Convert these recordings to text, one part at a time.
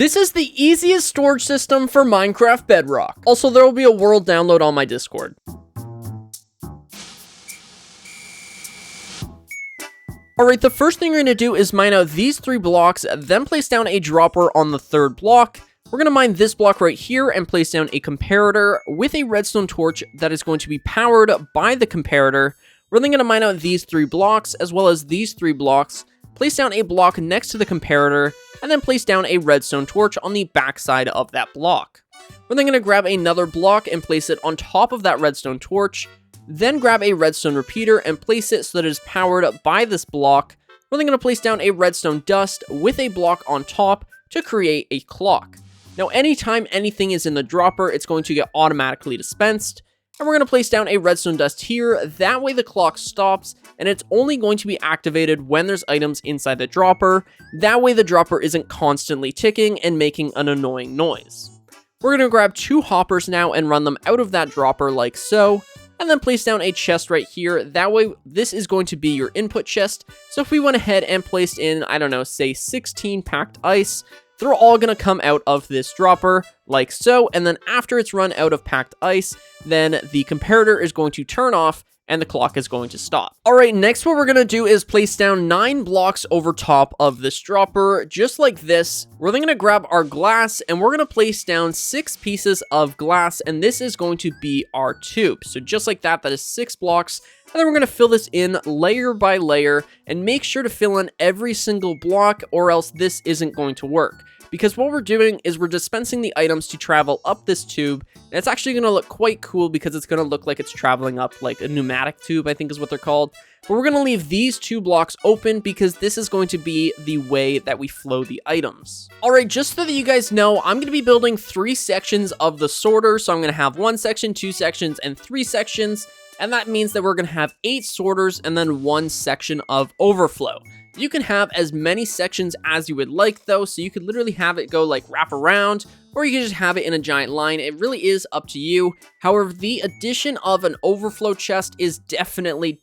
This is the easiest storage system for Minecraft Bedrock. Also, there will be a world download on my Discord. Alright, the first thing you're going to do is mine out these 3 blocks, then place down a dropper on the 3rd block. We're going to mine this block right here and place down a comparator with a redstone torch that is going to be powered by the comparator. We're then going to mine out these 3 blocks as well as these 3 blocks, place down a block next to the comparator, and then place down a redstone torch on the back side of that block. We're then going to grab another block and place it on top of that redstone torch, then grab a redstone repeater and place it so that it is powered by this block. We're then going to place down a redstone dust with a block on top to create a clock. Now, anytime anything is in the dropper, it's going to get automatically dispensed. And we're going to place down a redstone dust here. That way the clock stops, and it's only going to be activated when there's items inside the dropper. That way the dropper isn't constantly ticking and making an annoying noise. We're going to grab 2 hoppers now and run them out of that dropper like so. And then place down a chest right here. That way, this is going to be your input chest. So if we went ahead and placed in, I don't know, say 16 packed ice, they're all going to come out of this dropper like so. And then after it's run out of packed ice, then the comparator is going to turn off and the clock is going to stop. All right, next what we're going to do is place down 9 blocks over top of this dropper, just like this. We're then going to grab our glass and we're going to place down 6 pieces of glass, and this is going to be our tube. So just like that, that is 6 blocks. And then we're going to fill this in layer by layer and make sure to fill in every single block or else this isn't going to work. Because what we're doing is we're dispensing the items to travel up this tube, and it's actually going to look quite cool because it's going to look like it's traveling up like a pneumatic tube, I think is what they're called. But we're going to leave these 2 blocks open because this is going to be the way that we flow the items. Alright, just so that you guys know, I'm going to be building 3 sections of the sorter, so I'm going to have 1 section, 2 sections, and 3 sections. And that means that we're going to have 8 sorters and then 1 section of overflow. You can have as many sections as you would like though, so you could literally have it go like wrap around, or you can just have it in a giant line. It really is up to you. However, the addition of an overflow chest is definitely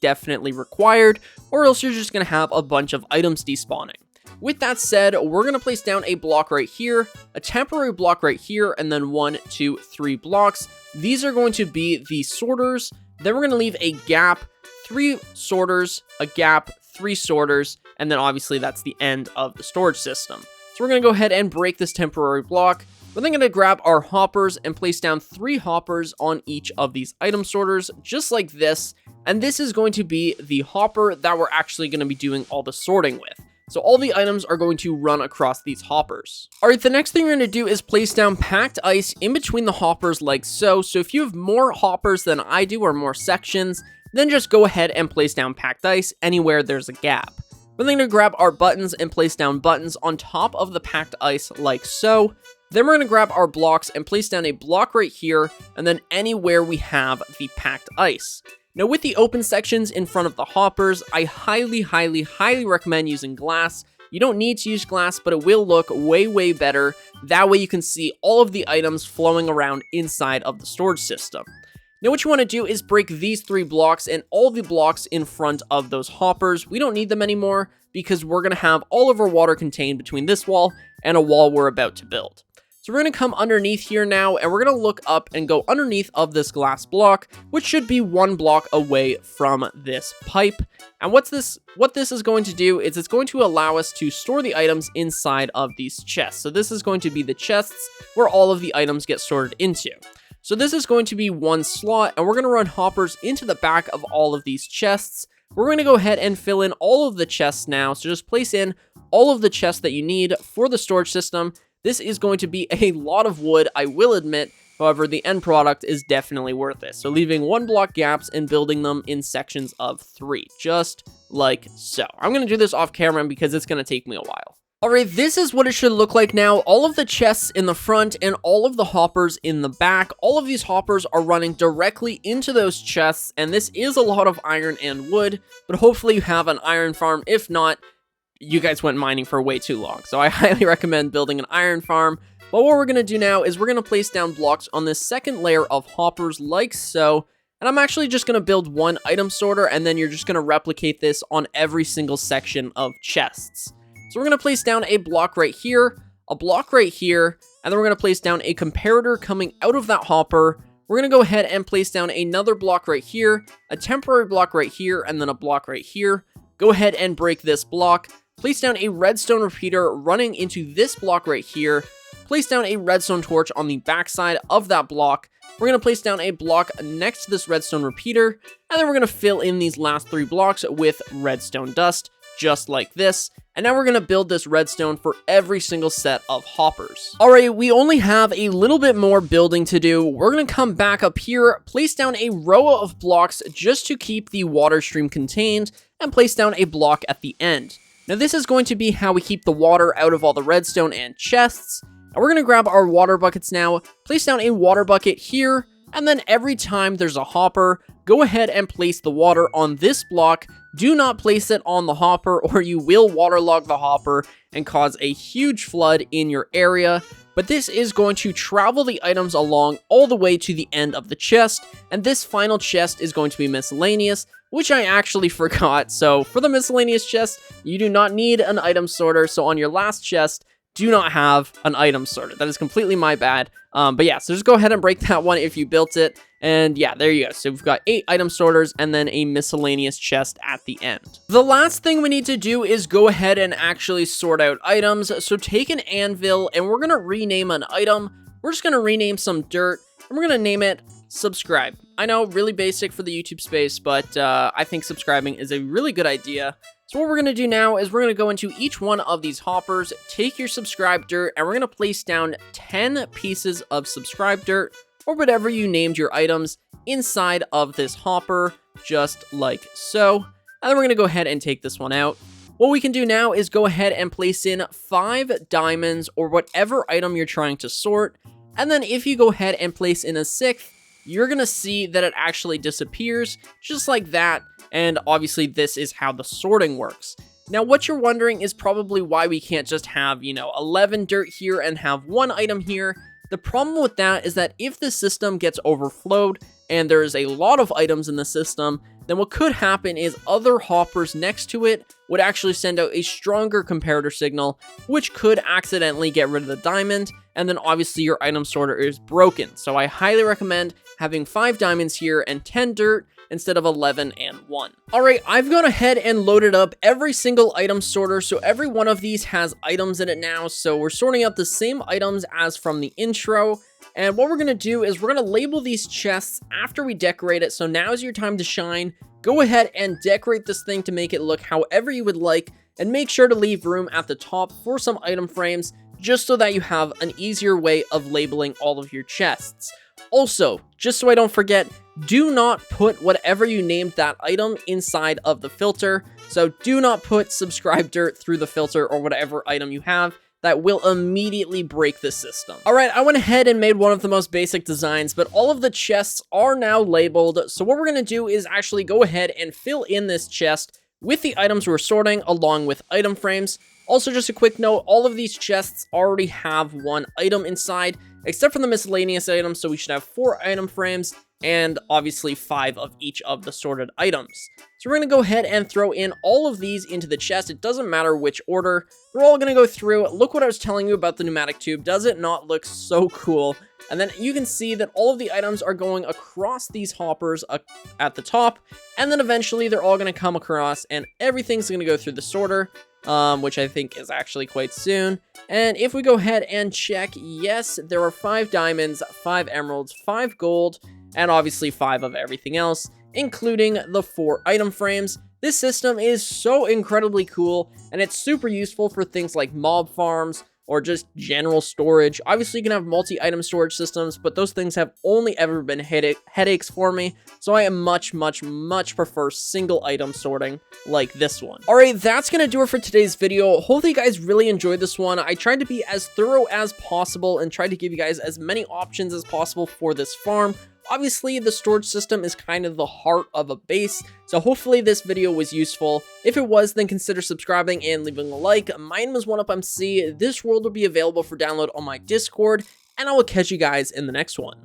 required, or else you're just going to have a bunch of items despawning. With that said, we're going to place down a block right here, a temporary block right here, and then 1, 2, 3 blocks. These are going to be the sorters. Then we're going to leave a gap, 3 sorters, a gap, 3 sorters, and then obviously that's the end of the storage system. So we're going to go ahead and break this temporary block. We're then going to grab our hoppers and place down 3 hoppers on each of these item sorters, just like this. And this is going to be the hopper that we're actually going to be doing all the sorting with. So all the items are going to run across these hoppers. All right, the next thing we're going to do is place down packed ice in between the hoppers like so. So if you have more hoppers than I do or more sections, then just go ahead and place down packed ice anywhere there's a gap. We're then going to grab our buttons and place down buttons on top of the packed ice like so. Then we're going to grab our blocks and place down a block right here and then anywhere we have the packed ice. Now with the open sections in front of the hoppers, I highly recommend using glass. You don't need to use glass, but it will look way better. That way you can see all of the items flowing around inside of the storage system. Now what you want to do is break these 3 blocks and all the blocks in front of those hoppers. We don't need them anymore because we're going to have all of our water contained between this wall and a wall we're about to build. So we're going to come underneath here now and we're going to look up and go underneath of this glass block, which should be 1 block away from this pipe. And what this is going to do is it's going to allow us to store the items inside of these chests. So this is going to be the chests where all of the items get sorted into. So this is going to be 1 slot, and we're going to run hoppers into the back of all of these chests. We're going to go ahead and fill in all of the chests now. So just place in all of the chests that you need for the storage system. This is going to be a lot of wood, I will admit. However, the end product is definitely worth it. So leaving 1 block gaps and building them in sections of 3, just like so. I'm going to do this off camera because it's going to take me a while. Alright, this is what it should look like now. All of the chests in the front and all of the hoppers in the back. All of these hoppers are running directly into those chests, and this is a lot of iron and wood, but hopefully you have an iron farm. If not, you guys went mining for way too long, so I highly recommend building an iron farm. But what we're going to do now is we're going to place down blocks on this second layer of hoppers like so, and I'm actually just going to build 1 item sorter, and then you're just going to replicate this on every single section of chests. So we're going to place down a block right here, a block right here, and then we're going to place down a comparator coming out of that hopper. We're going to go ahead and place down another block right here, a temporary block right here, and then a block right here. Go ahead and break this block. Place down a redstone repeater running into this block right here. Place down a redstone torch on the backside of that block. We're going to place down a block next to this redstone repeater, and then we're going to fill in these last 3 blocks with redstone dust, just like this. And now we're going to build this redstone for every single set of hoppers. Alright, we only have a little bit more building to do. We're going to come back up here, place down a row of blocks just to keep the water stream contained, and place down a block at the end. Now this is going to be how we keep the water out of all the redstone and chests. And we're going to grab our water buckets now, place down a water bucket here, and then every time there's a hopper, go ahead and place the water on this block. Do not place it on the hopper or you will waterlog the hopper and cause a huge flood in your area. But this is going to travel the items along all the way to the end of the chest, and this final chest is going to be miscellaneous, which I actually forgot. So for the miscellaneous chest, you do not need an item sorter, so on your last chest, do not have an item sorter. That is completely my bad. But yeah, so just go ahead and break that one if you built it. And yeah, there you go. So we've got 8 item sorters and then a miscellaneous chest at the end. The last thing we need to do is go ahead and actually sort out items. So take an anvil and we're going to rename an item. We're just going to rename some dirt and we're going to name it subscribe. I know, really basic for the YouTube space, but I think subscribing is a really good idea. So what we're going to do now is we're going to go into each one of these hoppers, take your subscribe dirt, and we're going to place down 10 pieces of subscribe dirt, or whatever you named your items, inside of this hopper, just like so. And then we're going to go ahead and take this one out. What we can do now is go ahead and place in 5 diamonds, or whatever item you're trying to sort. And then if you go ahead and place in a 6th, you're going to see that it actually disappears, just like that. And obviously this is how the sorting works. Now what you're wondering is probably why we can't just have, 11 dirt here and have 1 item here. The problem with that is that if the system gets overflowed and there's a lot of items in the system, then what could happen is other hoppers next to it would actually send out a stronger comparator signal, which could accidentally get rid of the diamond, and then obviously your item sorter is broken. So I highly recommend having 5 diamonds here and 10 dirt, instead of 11 and 1. Alright, I've gone ahead and loaded up every single item sorter, so every one of these has items in it now, so we're sorting out the same items as from the intro. And what we're going to do is we're going to label these chests after we decorate it, so now is your time to shine. Go ahead and decorate this thing to make it look however you would like, and make sure to leave room at the top for some item frames, just so that you have an easier way of labeling all of your chests. Also, just so I don't forget, do not put whatever you named that item inside of the filter. So do not put subscribe dirt through the filter or whatever item you have. That will immediately break the system. Alright, I went ahead and made one of the most basic designs, but all of the chests are now labeled. So what we're going to do is actually go ahead and fill in this chest with the items we're sorting along with item frames. Also, just a quick note, all of these chests already have 1 item inside, except for the miscellaneous items, so we should have 4 item frames, and obviously 5 of each of the sorted items. So we're going to go ahead and throw in all of these into the chest. It doesn't matter which order. They're all going to go through. Look what I was telling you about the pneumatic tube. Does it not look so cool? And then you can see that all of the items are going across these hoppers at the top, and then eventually they're all going to come across, and everything's going to go through the sorter. Which I think is actually quite soon. And if we go ahead and check, yes, there are 5 diamonds, 5 emeralds, 5 gold, and obviously 5 of everything else, including the 4 item frames. This system is so incredibly cool, and it's super useful for things like mob farms, or just general storage. Obviously, you can have multi-item storage systems, but those things have only ever been headaches for me, so I am much prefer single item sorting like this one. Alright, that's gonna do it for today's video. Hopefully you guys really enjoyed this one. I tried to be as thorough as possible and tried to give you guys as many options as possible for this farm. Obviously, the storage system is kind of the heart of a base, so hopefully this video was useful. If it was, then consider subscribing and leaving a like. My name is OneUpMC. This world will be available for download on my Discord, and I will catch you guys in the next one.